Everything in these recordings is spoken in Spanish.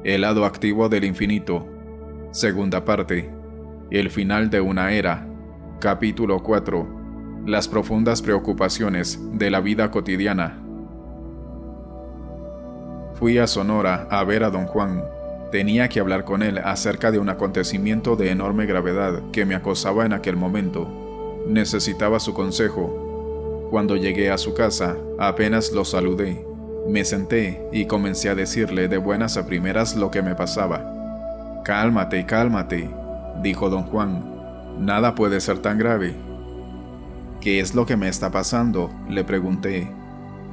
El lado activo del infinito. Segunda parte. El final de una era. Capítulo 4. Las profundas preocupaciones de la vida cotidiana. Fui a Sonora a ver a don Juan. Tenía que hablar con él acerca de un acontecimiento de enorme gravedad que me acosaba en aquel momento. Necesitaba su consejo. Cuando llegué a su casa, apenas lo saludé. Me senté y comencé a decirle de buenas a primeras lo que me pasaba. «Cálmate, cálmate», dijo don Juan. «Nada puede ser tan grave». «¿Qué es lo que me está pasando?», le pregunté.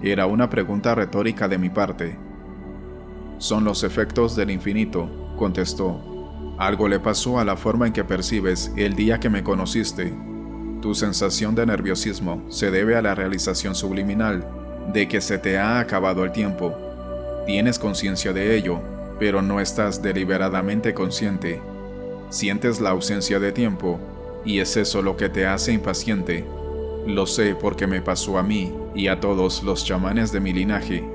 Era una pregunta retórica de mi parte. «Son los efectos del infinito», contestó. «Algo le pasó a la forma en que percibes el día que me conociste. Tu sensación de nerviosismo se debe a la realización subliminal de que se te ha acabado el tiempo. Tienes conciencia de ello, pero no estás deliberadamente consciente. Sientes la ausencia de tiempo, y es eso lo que te hace impaciente. Lo sé porque me pasó a mí y a todos los chamanes de mi linaje.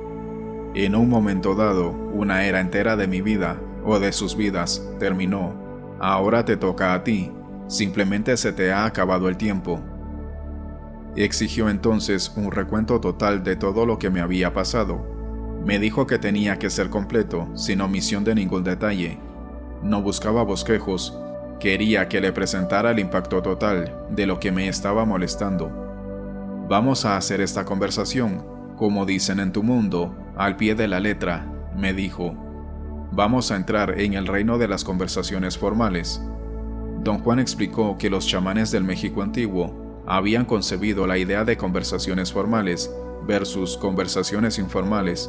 En un momento dado, una era entera de mi vida, o de sus vidas, terminó. Ahora te toca a ti. Simplemente se te ha acabado el tiempo». Exigió entonces un recuento total de todo lo que me había pasado. Me dijo que tenía que ser completo, sin omisión de ningún detalle. No buscaba bosquejos, quería que le presentara el impacto total de lo que me estaba molestando. «Vamos a hacer esta conversación, como dicen en tu mundo, al pie de la letra», me dijo. «Vamos a entrar en el reino de las conversaciones formales». Don Juan explicó que los chamanes del México antiguo habían concebido la idea de conversaciones formales versus conversaciones informales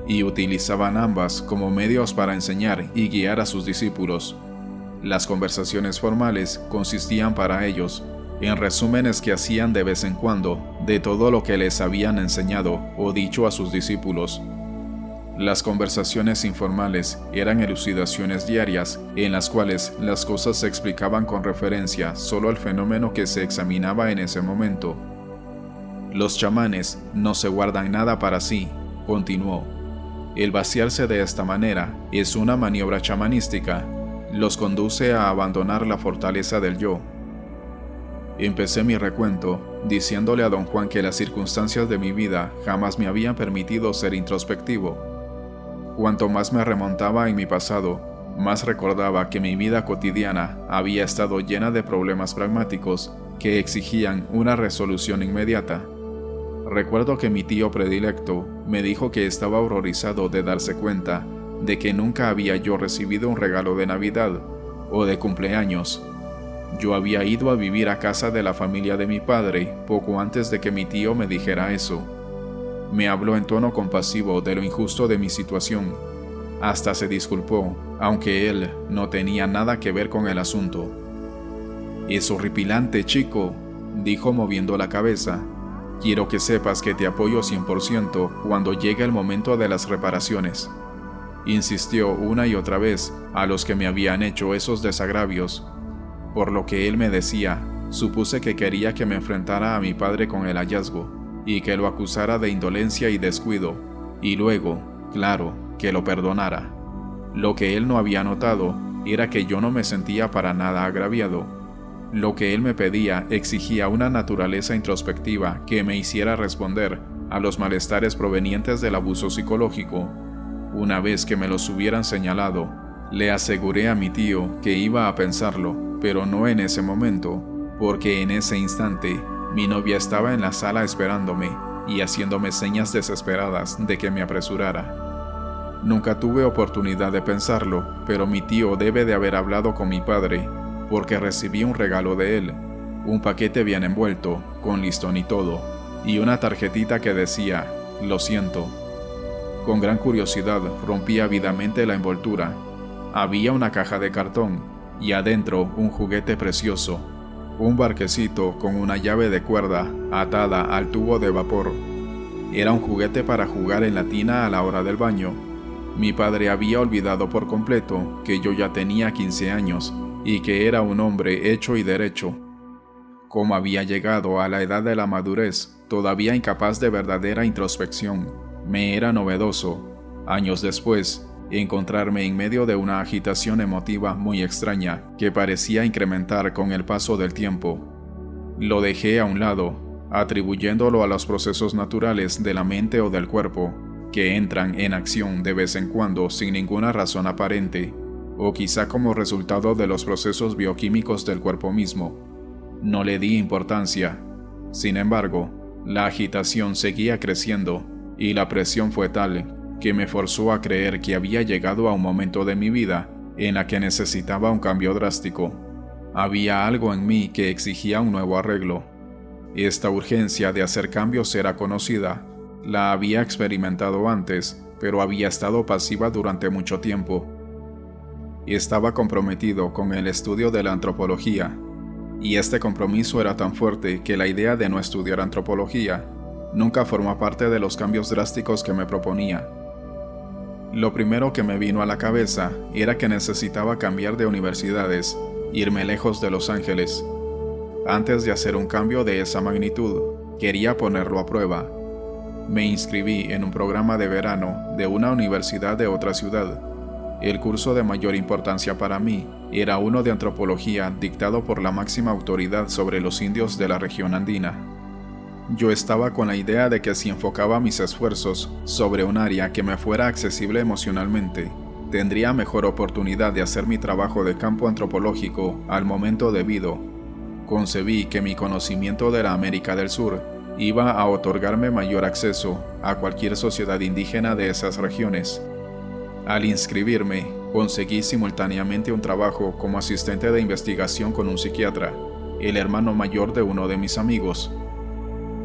y utilizaban ambas como medios para enseñar y guiar a sus discípulos. Las conversaciones formales consistían para ellos en resúmenes que hacían de vez en cuando de todo lo que les habían enseñado o dicho a sus discípulos. Las conversaciones informales eran elucidaciones diarias en las cuales las cosas se explicaban con referencia solo al fenómeno que se examinaba en ese momento. «Los chamanes no se guardan nada para sí», continuó. «El vaciarse de esta manera es una maniobra chamanística. Los conduce a abandonar la fortaleza del yo». Empecé mi recuento diciéndole a don Juan que las circunstancias de mi vida jamás me habían permitido ser introspectivo. Cuanto más me remontaba en mi pasado, más recordaba que mi vida cotidiana había estado llena de problemas pragmáticos que exigían una resolución inmediata. Recuerdo que mi tío predilecto me dijo que estaba horrorizado de darse cuenta de que nunca había yo recibido un regalo de Navidad o de cumpleaños. Yo había ido a vivir a casa de la familia de mi padre poco antes de que mi tío me dijera eso. Me habló en tono compasivo de lo injusto de mi situación. Hasta se disculpó, aunque él no tenía nada que ver con el asunto. «Es horripilante, chico», dijo moviendo la cabeza. «Quiero que sepas que te apoyo 100% cuando llegue el momento de las reparaciones». Insistió una y otra vez a los que me habían hecho esos desagravios. Por lo que él me decía, supuse que quería que me enfrentara a mi padre con el hallazgo y que lo acusara de indolencia y descuido, y luego, claro, que lo perdonara. Lo que él no había notado era que yo no me sentía para nada agraviado. Lo que él me pedía exigía una naturaleza introspectiva que me hiciera responder a los malestares provenientes del abuso psicológico. Una vez que me los hubieran señalado, le aseguré a mi tío que iba a pensarlo, pero no en ese momento, porque en ese instante mi novia estaba en la sala esperándome y haciéndome señas desesperadas de que me apresurara. Nunca tuve oportunidad de pensarlo, pero mi tío debe de haber hablado con mi padre, porque recibí un regalo de él, un paquete bien envuelto, con listón y todo, y una tarjetita que decía, «Lo siento». Con gran curiosidad rompí ávidamente la envoltura. Había una caja de cartón, y adentro un juguete precioso. Un barquecito con una llave de cuerda atada al tubo de vapor. Era un juguete para jugar en la tina a la hora del baño. Mi padre había olvidado por completo que yo ya tenía 15 años y que era un hombre hecho y derecho. Como había llegado a la edad de la madurez, todavía incapaz de verdadera introspección, me era novedoso. Años después, encontrarme en medio de una agitación emotiva muy extraña que parecía incrementar con el paso del tiempo. Lo dejé a un lado, atribuyéndolo a los procesos naturales de la mente o del cuerpo, que entran en acción de vez en cuando sin ninguna razón aparente, o quizá como resultado de los procesos bioquímicos del cuerpo mismo. No le di importancia. Sin embargo, la agitación seguía creciendo y la presión fue tal que me forzó a creer que había llegado a un momento de mi vida en la que necesitaba un cambio drástico. Había algo en mí que exigía un nuevo arreglo. Esta urgencia de hacer cambios era conocida, la había experimentado antes, pero había estado pasiva durante mucho tiempo. Estaba comprometido con el estudio de la antropología, y este compromiso era tan fuerte que la idea de no estudiar antropología nunca formó parte de los cambios drásticos que me proponía. Lo primero que me vino a la cabeza era que necesitaba cambiar de universidades, irme lejos de Los Ángeles. Antes de hacer un cambio de esa magnitud, quería ponerlo a prueba. Me inscribí en un programa de verano de una universidad de otra ciudad. El curso de mayor importancia para mí era uno de antropología dictado por la máxima autoridad sobre los indios de la región andina. Yo estaba con la idea de que si enfocaba mis esfuerzos sobre un área que me fuera accesible emocionalmente, tendría mejor oportunidad de hacer mi trabajo de campo antropológico al momento debido. Concebí que mi conocimiento de la América del Sur iba a otorgarme mayor acceso a cualquier sociedad indígena de esas regiones. Al inscribirme, conseguí simultáneamente un trabajo como asistente de investigación con un psiquiatra, el hermano mayor de uno de mis amigos.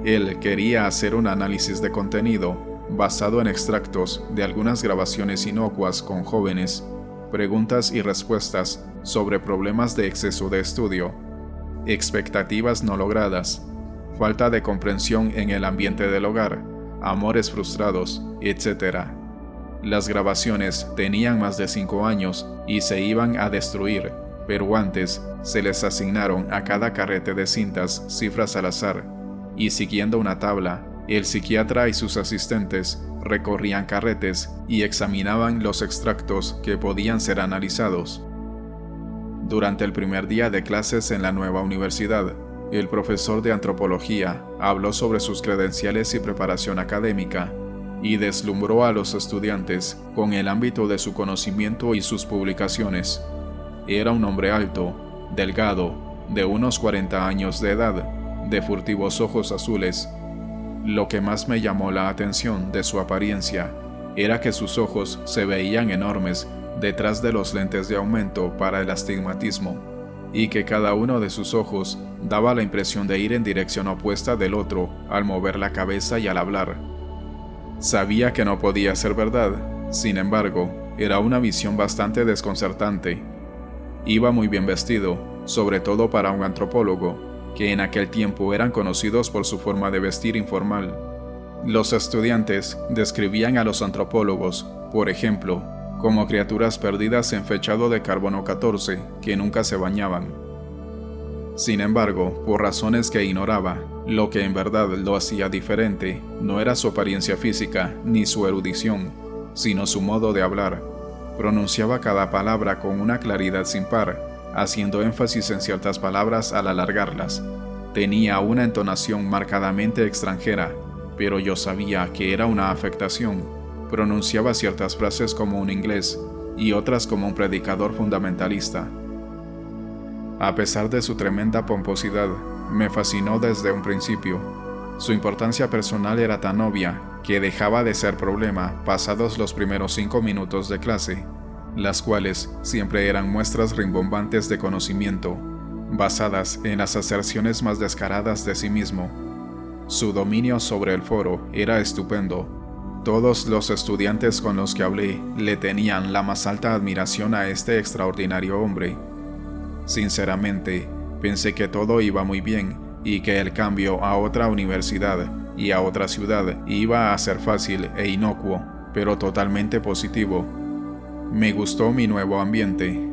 Él quería hacer un análisis de contenido basado en extractos de algunas grabaciones inocuas con jóvenes, preguntas y respuestas sobre problemas de exceso de estudio, expectativas no logradas, falta de comprensión en el ambiente del hogar, amores frustrados, etc. Las grabaciones tenían más de 5 años y se iban a destruir, pero antes se les asignaron a cada carrete de cintas cifras al azar, y siguiendo una tabla, el psiquiatra y sus asistentes recorrían carretes y examinaban los extractos que podían ser analizados. Durante el primer día de clases en la nueva universidad, el profesor de antropología habló sobre sus credenciales y preparación académica y deslumbró a los estudiantes con el ámbito de su conocimiento y sus publicaciones. Era un hombre alto, delgado, de unos 40 años de edad, de furtivos ojos azules. Lo que más me llamó la atención de su apariencia era que sus ojos se veían enormes detrás de los lentes de aumento para el astigmatismo, y que cada uno de sus ojos daba la impresión de ir en dirección opuesta del otro al mover la cabeza y al hablar. Sabía que no podía ser verdad, sin embargo, era una visión bastante desconcertante. Iba muy bien vestido, sobre todo para un antropólogo, que en aquel tiempo eran conocidos por su forma de vestir informal. Los estudiantes describían a los antropólogos, por ejemplo, como criaturas perdidas en fechado de carbono 14 que nunca se bañaban. Sin embargo, por razones que ignoraba, lo que en verdad lo hacía diferente no era su apariencia física ni su erudición, sino su modo de hablar. Pronunciaba cada palabra con una claridad sin par, haciendo énfasis en ciertas palabras al alargarlas. Tenía una entonación marcadamente extranjera, pero yo sabía que era una afectación. Pronunciaba ciertas frases como un inglés y otras como un predicador fundamentalista. A pesar de su tremenda pomposidad, me fascinó desde un principio. Su importancia personal era tan obvia que dejaba de ser problema pasados los primeros 5 minutos de clase, las cuales siempre eran muestras rimbombantes de conocimiento, basadas en las aserciones más descaradas de sí mismo. Su dominio sobre el foro era estupendo. Todos los estudiantes con los que hablé le tenían la más alta admiración a este extraordinario hombre. Sinceramente, pensé que todo iba muy bien y que el cambio a otra universidad y a otra ciudad iba a ser fácil e inocuo, pero totalmente positivo. Me gustó mi nuevo ambiente.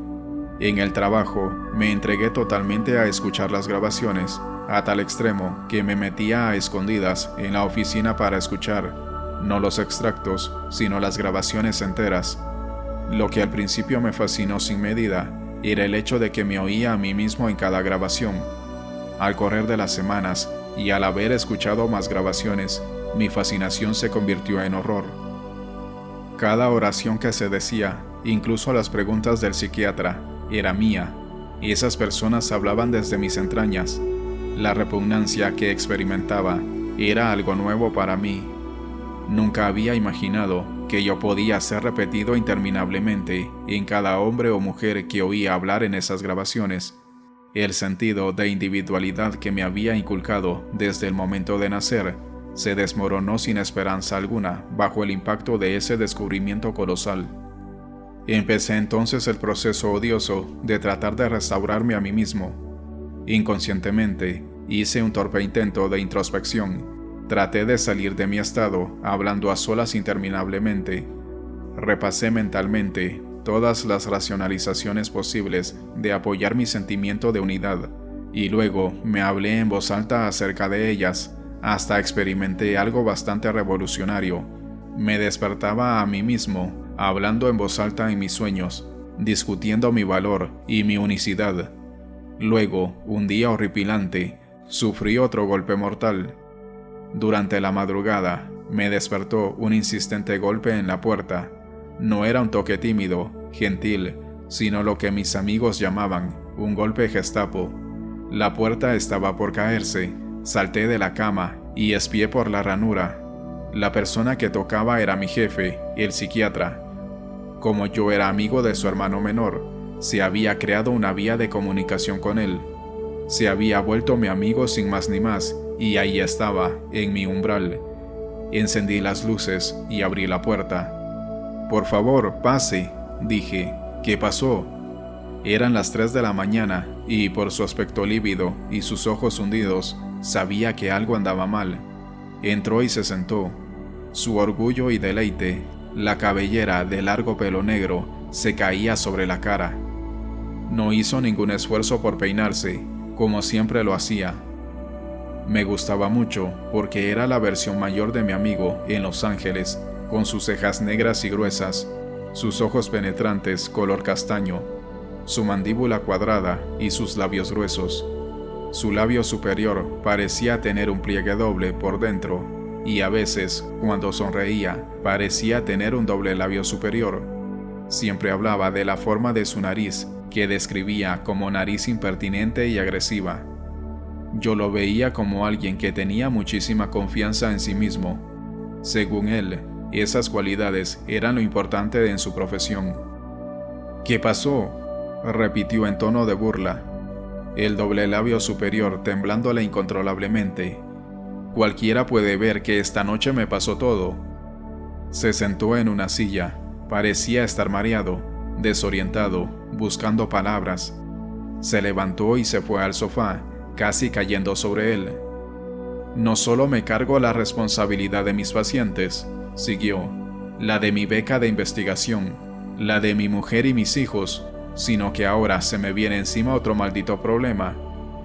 En el trabajo, me entregué totalmente a escuchar las grabaciones, a tal extremo que me metía a escondidas en la oficina para escuchar, no los extractos, sino las grabaciones enteras. Lo que al principio me fascinó sin medida era el hecho de que me oía a mí mismo en cada grabación. Al correr de las semanas y al haber escuchado más grabaciones, mi fascinación se convirtió en horror. Cada oración que se decía, incluso las preguntas del psiquiatra, era mía, y esas personas hablaban desde mis entrañas. La repugnancia que experimentaba era algo nuevo para mí. Nunca había imaginado que yo podía ser repetido interminablemente en cada hombre o mujer que oía hablar en esas grabaciones. El sentido de individualidad que me había inculcado desde el momento de nacer se desmoronó sin esperanza alguna bajo el impacto de ese descubrimiento colosal. Empecé entonces el proceso odioso de tratar de restaurarme a mí mismo. Inconscientemente, hice un torpe intento de introspección. Traté de salir de mi estado, hablando a solas interminablemente. Repasé mentalmente todas las racionalizaciones posibles de apoyar mi sentimiento de unidad, y luego me hablé en voz alta acerca de ellas, hasta experimenté algo bastante revolucionario. Me despertaba a mí mismo, hablando en voz alta en mis sueños, discutiendo mi valor y mi unicidad. Luego, un día horripilante, sufrí otro golpe mortal. Durante la madrugada, me despertó un insistente golpe en la puerta. No era un toque tímido, gentil, sino lo que mis amigos llamaban un golpe Gestapo. La puerta estaba por caerse. Salté de la cama y espié por la ranura. La persona que tocaba era mi jefe, el psiquiatra. Como yo era amigo de su hermano menor, se había creado una vía de comunicación con él. Se había vuelto mi amigo sin más ni más, y ahí estaba, en mi umbral. Encendí las luces y abrí la puerta. «Por favor, pase», dije. «¿Qué pasó?». Eran las 3 de la mañana, y por su aspecto lívido y sus ojos hundidos, sabía que algo andaba mal. Entró y se sentó. Su orgullo y deleite, la cabellera de largo pelo negro, se caía sobre la cara. No hizo ningún esfuerzo por peinarse, como siempre lo hacía. Me gustaba mucho porque era la versión mayor de mi amigo en Los Ángeles, con sus cejas negras y gruesas, sus ojos penetrantes color castaño, su mandíbula cuadrada y sus labios gruesos. Su labio superior parecía tener un pliegue doble por dentro, y a veces, cuando sonreía, parecía tener un doble labio superior. Siempre hablaba de la forma de su nariz, que describía como nariz impertinente y agresiva. Yo lo veía como alguien que tenía muchísima confianza en sí mismo. Según él, esas cualidades eran lo importante en su profesión. «¿Qué pasó?», repitió en tono de burla, el doble labio superior temblándole incontrolablemente. «Cualquiera puede ver que esta noche me pasó todo». Se sentó en una silla. Parecía estar mareado, desorientado, buscando palabras. Se levantó y se fue al sofá, casi cayendo sobre él. «No solo me cargo la responsabilidad de mis pacientes», siguió, «la de mi beca de investigación, la de mi mujer y mis hijos, sino que ahora se me viene encima otro maldito problema,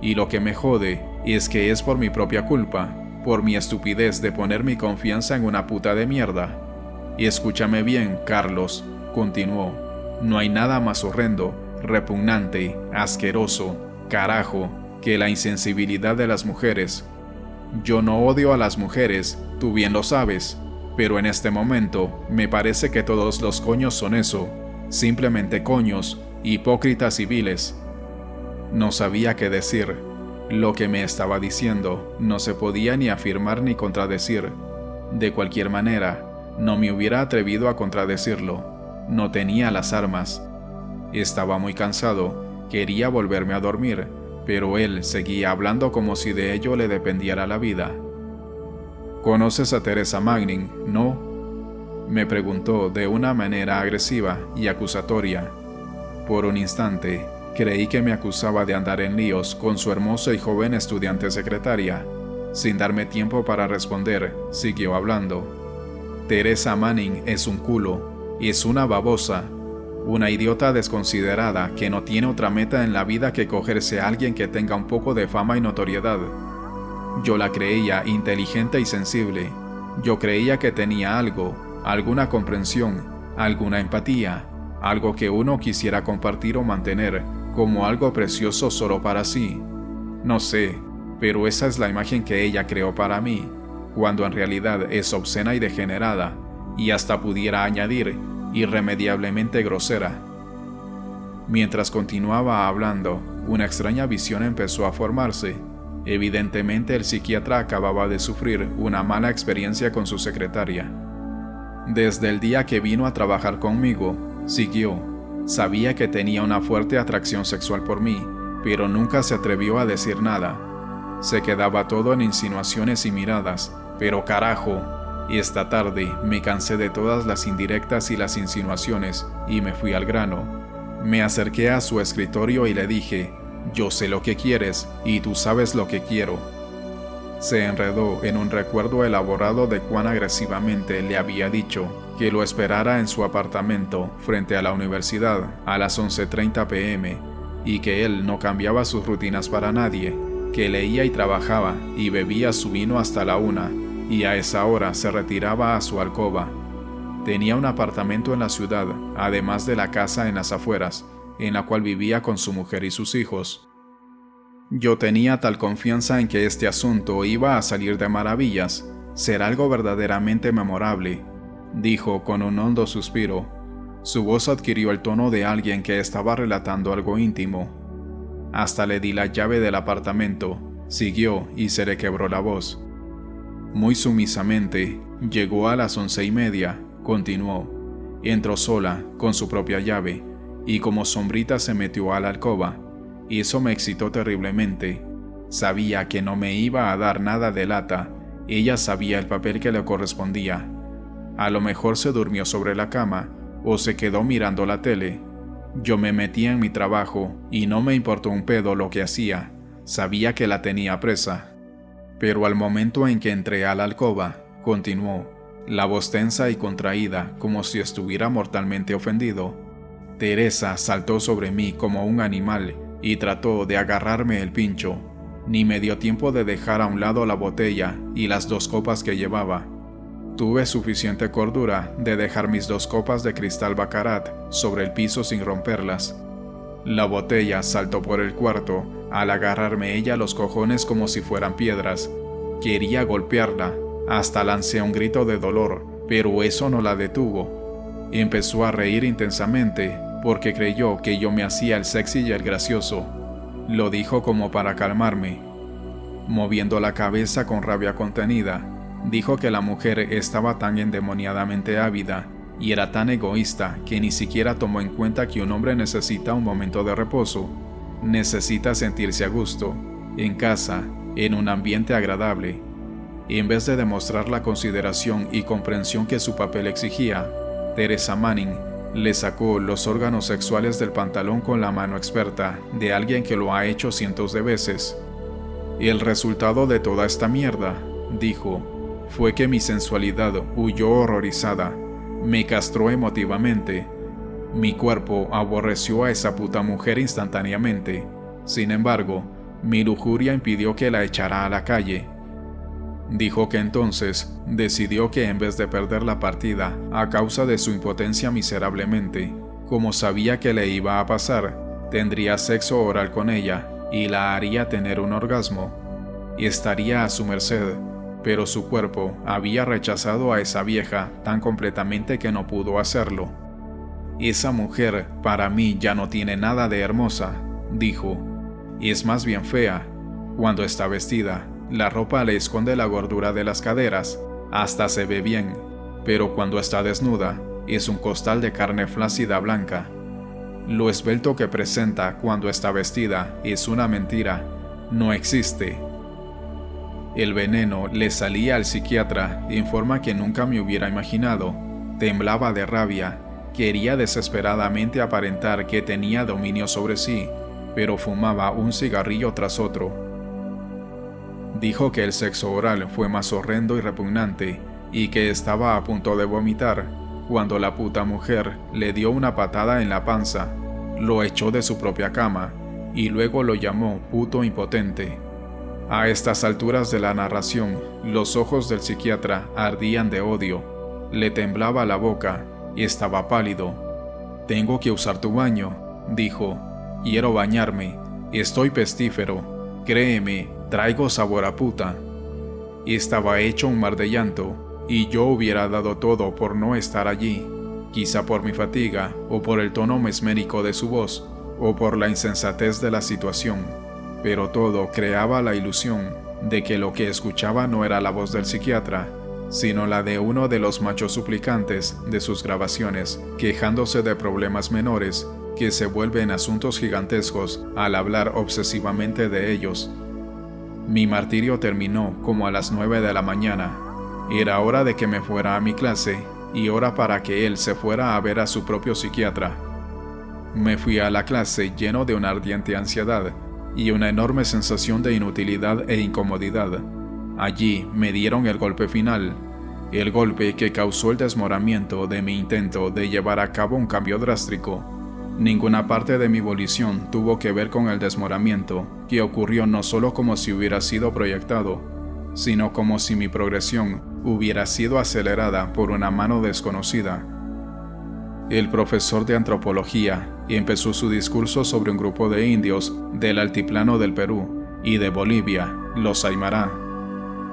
y lo que me jode es que es por mi propia culpa, por mi estupidez de poner mi confianza en una puta de mierda. Y escúchame bien, Carlos», continuó, «no hay nada más horrendo, repugnante, asqueroso, carajo, que la insensibilidad de las mujeres. Yo no odio a las mujeres, tú bien lo sabes, pero en este momento me parece que todos los coños son eso, simplemente coños, hipócritas y viles». No sabía qué decir. Lo que me estaba diciendo no se podía ni afirmar ni contradecir. De cualquier manera, no me hubiera atrevido a contradecirlo. No tenía las armas. Estaba muy cansado, quería volverme a dormir, pero él seguía hablando como si de ello le dependiera la vida. «¿Conoces a Teresa Manning, no?», me preguntó de una manera agresiva y acusatoria. Por un instante, creí que me acusaba de andar en líos con su hermosa y joven estudiante secretaria. Sin darme tiempo para responder, siguió hablando. «Teresa Manning es un culo, es una babosa, una idiota desconsiderada que no tiene otra meta en la vida que cogerse a alguien que tenga un poco de fama y notoriedad. Yo la creía inteligente y sensible. Yo creía que tenía algo, alguna comprensión, alguna empatía, algo que uno quisiera compartir o mantener como algo precioso solo para sí. No sé, pero esa es la imagen que ella creó para mí, cuando en realidad es obscena y degenerada, y hasta pudiera añadir, irremediablemente grosera. Mientras continuaba hablando, una extraña visión empezó a formarse. Evidentemente el psiquiatra acababa de sufrir una mala experiencia con su secretaria. Desde el día que vino a trabajar conmigo, siguió. Sabía que tenía una fuerte atracción sexual por mí, pero nunca se atrevió a decir nada. Se quedaba todo en insinuaciones y miradas, pero carajo, esta tarde me cansé de todas las indirectas y las insinuaciones y me fui al grano. Me acerqué a su escritorio y le dije: yo sé lo que quieres y tú sabes lo que quiero. Se enredó en un recuerdo elaborado de cuán agresivamente le había dicho que lo esperara en su apartamento frente a la universidad a las 11:30 p.m. y que él no cambiaba sus rutinas para nadie, que leía y trabajaba y bebía su vino hasta la 1 y a esa hora se retiraba a su alcoba. Tenía un apartamento en la ciudad, además de la casa en las afueras, en la cual vivía con su mujer y sus hijos. Yo tenía tal confianza en que este asunto iba a salir de maravillas, ser algo verdaderamente memorable, dijo con un hondo suspiro. Su voz adquirió el tono de alguien que estaba relatando algo íntimo. Hasta le di la llave del apartamento, siguió y se le quebró la voz. Muy sumisamente, llegó a las 11:30, continuó. Entró sola, con su propia llave, y como sombrita se metió a la alcoba. Eso me excitó terriblemente. Sabía que no me iba a dar nada de lata. Ella sabía el papel que le correspondía. A lo mejor se durmió sobre la cama, o se quedó mirando la tele. Yo me metía en mi trabajo, y no me importó un pedo lo que hacía. Sabía que la tenía presa. Pero al momento en que entré a la alcoba, continuó, la voz tensa y contraída, como si estuviera mortalmente ofendido. Teresa saltó sobre mí como un animal y trató de agarrarme el pincho. Ni me dio tiempo de dejar a un lado la botella y las 2 copas que llevaba. Tuve suficiente cordura de dejar mis 2 copas de cristal Baccarat sobre el piso sin romperlas. La botella saltó por el cuarto al agarrarme ella los cojones como si fueran piedras. Quería golpearla, hasta lancé un grito de dolor, pero eso no la detuvo. Empezó a reír intensamente porque creyó que yo me hacía el sexy y el gracioso. Lo dijo como para calmarme. Moviendo la cabeza con rabia contenida, dijo que la mujer estaba tan endemoniadamente ávida y era tan egoísta que ni siquiera tomó en cuenta que un hombre necesita un momento de reposo. Necesita sentirse a gusto, en casa, en un ambiente agradable. Y en vez de demostrar la consideración y comprensión que su papel exigía, Teresa Manning le sacó los órganos sexuales del pantalón con la mano experta de alguien que lo ha hecho cientos de veces. El resultado de toda esta mierda, dijo, fue que mi sensualidad huyó horrorizada, me castró emotivamente. Mi cuerpo aborreció a esa puta mujer instantáneamente. Sin embargo, mi lujuria impidió que la echara a la calle. Dijo que entonces decidió que en vez de perder la partida a causa de su impotencia miserablemente, como sabía que le iba a pasar, tendría sexo oral con ella y la haría tener un orgasmo. Estaría a su merced, pero su cuerpo había rechazado a esa vieja tan completamente que no pudo hacerlo. Esa mujer para mí ya no tiene nada de hermosa, dijo. Es más bien fea. Cuando está vestida, la ropa le esconde la gordura de las caderas, hasta se ve bien, pero cuando está desnuda, es un costal de carne flácida blanca. Lo esbelto que presenta cuando está vestida es una mentira, no existe. El veneno le salía al psiquiatra en forma que nunca me hubiera imaginado. Temblaba de rabia, quería desesperadamente aparentar que tenía dominio sobre sí, pero fumaba un cigarrillo tras otro. Dijo que el sexo oral fue más horrendo y repugnante, y que estaba a punto de vomitar, cuando la puta mujer le dio una patada en la panza, lo echó de su propia cama, y luego lo llamó puto impotente. A estas alturas de la narración, los ojos del psiquiatra ardían de odio, le temblaba la boca y estaba pálido. «Tengo que usar tu baño», dijo. «Quiero bañarme. Estoy pestífero. Créeme, traigo sabor a puta». Estaba hecho un mar de llanto, y yo hubiera dado todo por no estar allí, quizá por mi fatiga, o por el tono mesmérico de su voz, o por la insensatez de la situación, pero todo creaba la ilusión de que lo que escuchaba no era la voz del psiquiatra, sino la de uno de los machos suplicantes de sus grabaciones, quejándose de problemas menores que se vuelven asuntos gigantescos al hablar obsesivamente de ellos. Mi martirio terminó como a las 9 de la mañana. Era hora de que me fuera a mi clase y hora para que él se fuera a ver a su propio psiquiatra. Me fui a la clase lleno de una ardiente ansiedad y una enorme sensación de inutilidad e incomodidad. Allí me dieron el golpe final, el golpe que causó el desmoronamiento de mi intento de llevar a cabo un cambio drástico. Ninguna parte de mi volición tuvo que ver con el desmoronamiento, que ocurrió no solo como si hubiera sido proyectado, sino como si mi progresión hubiera sido acelerada por una mano desconocida. El profesor de antropología empezó su discurso sobre un grupo de indios del altiplano del Perú y de Bolivia, los Aymara.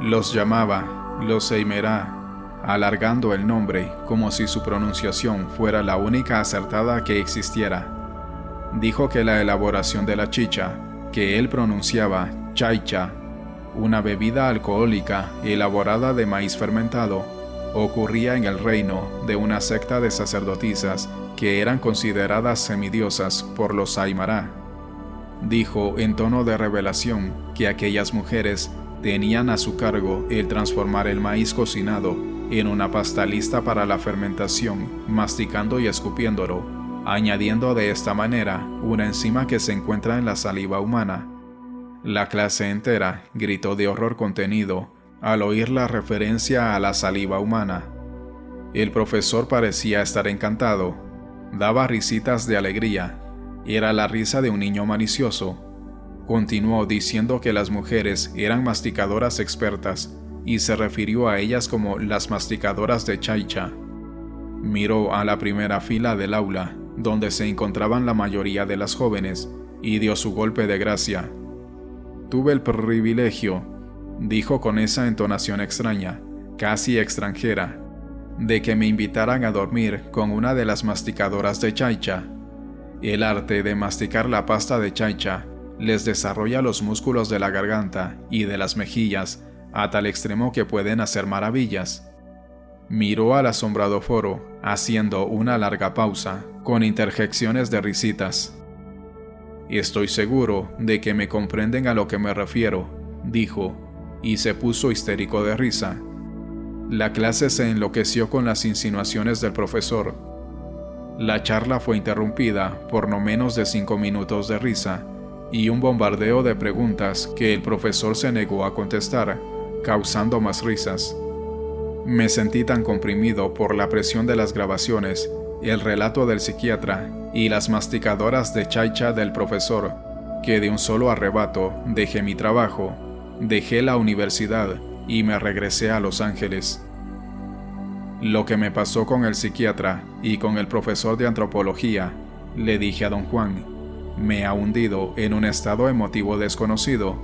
Los llamaba los Aymara, alargando el nombre como si su pronunciación fuera la única acertada que existiera. Dijo que la elaboración de la chicha, que él pronunciaba chaicha, una bebida alcohólica elaborada de maíz fermentado, ocurría en el reino de una secta de sacerdotisas que eran consideradas semidiosas por los Aymara. Dijo en tono de revelación que aquellas mujeres tenían a su cargo el transformar el maíz cocinado en una pasta lista para la fermentación, masticando y escupiéndolo, añadiendo de esta manera una enzima que se encuentra en la saliva humana. La clase entera gritó de horror contenido al oír la referencia a la saliva humana. El profesor parecía estar encantado, daba risitas de alegría, era la risa de un niño malicioso. Continuó diciendo que las mujeres eran masticadoras expertas y se refirió a ellas como las masticadoras de chaicha. Miró a la primera fila del aula, donde se encontraban la mayoría de las jóvenes, y dio su golpe de gracia. «Tuve el privilegio», dijo con esa entonación extraña, casi extranjera, «de que me invitaran a dormir con una de las masticadoras de chaicha. El arte de masticar la pasta de chaicha les desarrolla los músculos de la garganta y de las mejillas a tal extremo que pueden hacer maravillas». Miró al asombrado foro, haciendo una larga pausa, con interjecciones de risitas. «Estoy seguro de que me comprenden a lo que me refiero», dijo, y se puso histérico de risa. La clase se enloqueció con las insinuaciones del profesor. La charla fue interrumpida por no menos de 5 minutos de risa y un bombardeo de preguntas que el profesor se negó a contestar, causando más risas. Me sentí tan comprimido por la presión de las grabaciones, el relato del psiquiatra y las masticadoras de chaicha del profesor, que de un solo arrebato dejé mi trabajo, dejé la universidad y me regresé a Los Ángeles. Lo que me pasó con el psiquiatra y con el profesor de antropología, le dije a don Juan, me ha hundido en un estado emotivo desconocido.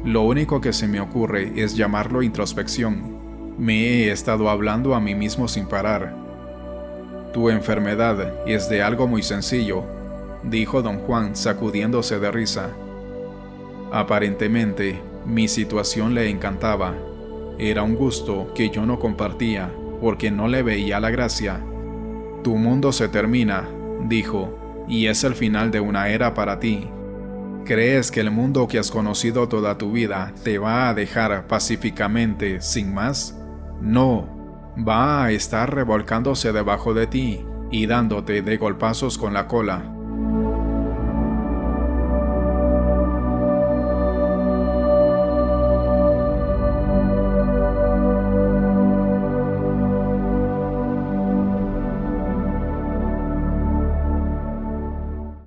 Lo único que se me ocurre es llamarlo introspección. Me he estado hablando a mí mismo sin parar. Tu enfermedad es de algo muy sencillo, dijo don Juan sacudiéndose de risa. Aparentemente, mi situación le encantaba. Era un gusto que yo no compartía porque no le veía la gracia. Tu mundo se termina, dijo, y es el final de una era para ti. ¿Crees que el mundo que has conocido toda tu vida te va a dejar pacíficamente sin más? No, va a estar revolcándose debajo de ti y dándote de golpazos con la cola.